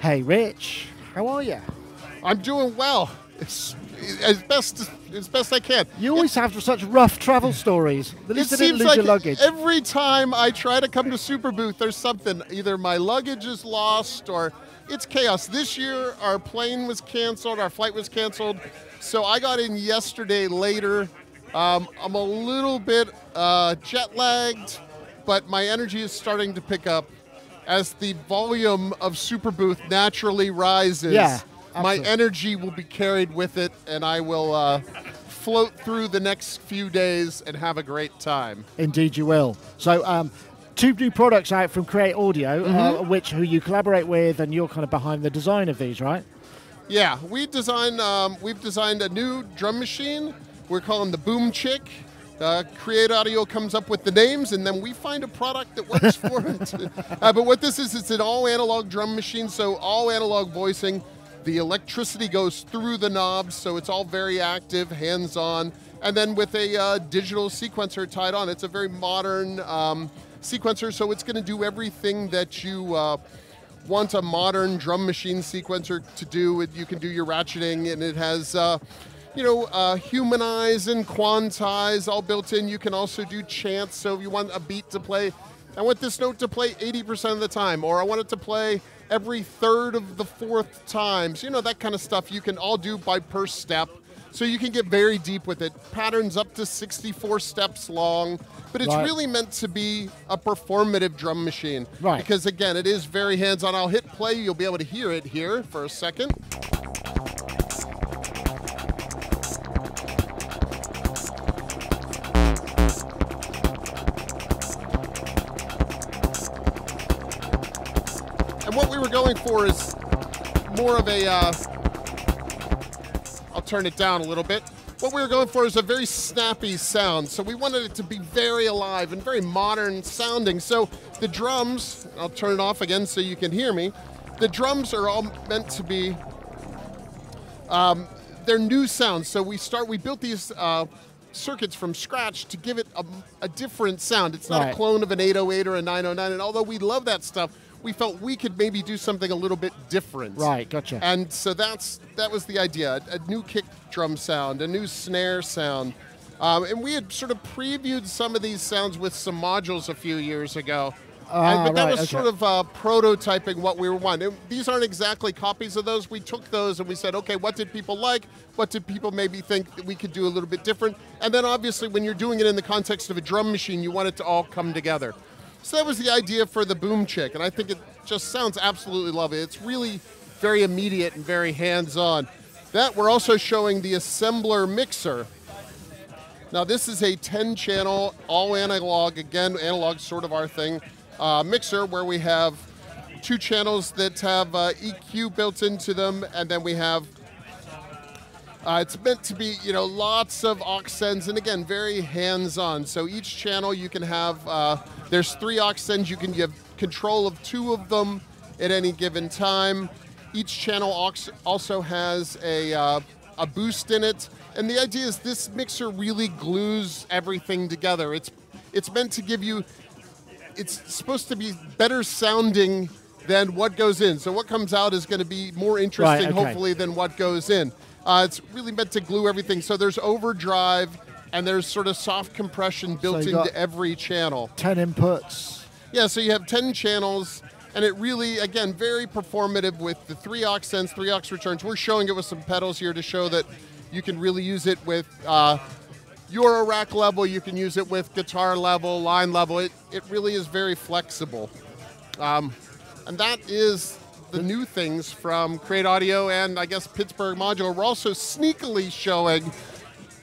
Hey, Rich. How are you? I'm doing well, as best I can. You always have such rough travel stories. At least It you didn't seems lose like your luggage. every time I try to come to Superbooth, there's something. Either my luggage is lost or it's chaos. This year, our plane was canceled, our flight was canceled, so I got in yesterday later. I'm a little bit jet lagged, but my energy is starting to pick up as the volume of Superbooth naturally rises. Yeah, my absolutely. energy will be carried with it, and I will float through the next few days and have a great time. Indeed you will. So, two new products out from Create Audio, who you collaborate with, and you're kind of behind the design of these, right? Yeah, we've designed a new drum machine. We're calling the Boom Chick. Create Audio comes up with the names, and then we find a product that works for it. But what this is, it's an all-analog drum machine, so all analog voicing. The electricity goes through the knobs, so it's all very active, hands-on. And then with a digital sequencer tied on, it's a very modern sequencer, so it's going to do everything that you want a modern drum machine sequencer to do. You can do your ratcheting, and it has humanize and quantize all built in. You can also do chants, so if you want a beat to play, I want this note to play 80% of the time, or I want it to play every third of the fourth times. That kind of stuff you can all do by per step. So you can get very deep with it. Patterns up to 64 steps long, but it's really meant to be a performative drum machine. Right. Because again, it is very hands-on. I'll hit play, you'll be able to hear it here for a second. And what we were going for is more of a, I'll turn it down a little bit. What we were going for is a very snappy sound. So we wanted it to be very alive and very modern sounding. So the drums, I'll turn it off again so you can hear me. The drums are all meant to be, they're new sounds. So we built these circuits from scratch to give it a different sound. It's not a clone of an 808 or a 909. And although we love that stuff, we felt we could maybe do something a little bit different. Right, gotcha. And so that was the idea, a new kick drum sound, a new snare sound. And we had sort of previewed some of these sounds with some modules a few years ago. But that was sort of prototyping what we were wanting. These aren't exactly copies of those. We took those and we said, okay, what did people like? What did people maybe think that we could do a little bit different? And then obviously when you're doing it in the context of a drum machine, you want it to all come together. So that was the idea for the Boom Chick, and I think it just sounds absolutely lovely. It's really very immediate and very hands-on. That we're also showing the assembler mixer. Now this is a 10-channel, all analog, again, analog sort of our thing, mixer where we have 2 channels that have EQ built into them, and then we have, it's meant to be, lots of aux sends, and again, very hands-on. So each channel you can have, there's 3 aux sends, you can have control of 2 of them at any given time. Each channel also has a boost in it, and the idea is this mixer really glues everything together. It's meant to give you, it's supposed to be better sounding than what goes in. So what comes out is going to be more interesting, hopefully, than what goes in. It's really meant to glue everything. So there's overdrive, and there's sort of soft compression built into every channel. 10 inputs. Yeah, so you have 10 channels, and it really, again, very performative with the 3 aux sends, 3 aux returns. We're showing it with some pedals here to show that you can really use it with Euro rack level, you can use it with guitar level, line level. It really is very flexible. And that is the new things from Create Audio and I guess Pittsburgh Modular. We're also sneakily showing,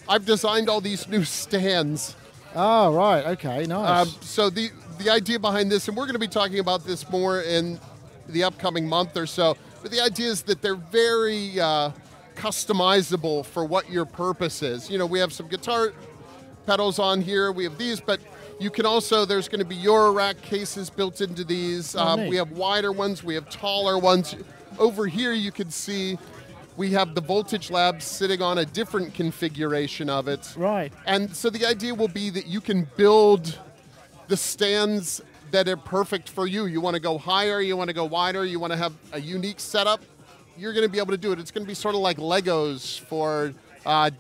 I've designed all these new stands. Oh, right, okay, nice. So the idea behind this, and we're going to be talking about this more in the upcoming month or so, but the idea is that they're very customizable for what your purpose is. We have some guitar pedals on here, we have these, but you can also, there's going to be Euro rack cases built into these. We have wider ones, we have taller ones. Over here you can see we have the Voltage Lab sitting on a different configuration of it. Right. And so the idea will be that you can build the stands that are perfect for you. You want to go higher, you want to go wider, you want to have a unique setup, you're going to be able to do it. It's going to be sort of like Legos for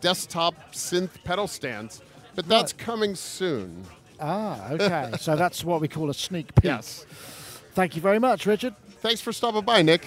desktop synth pedal stands. But that's coming soon. Ah, okay. So that's what we call a sneak peek. Yes. Thank you very much, Richard. Thanks for stopping by, Nick.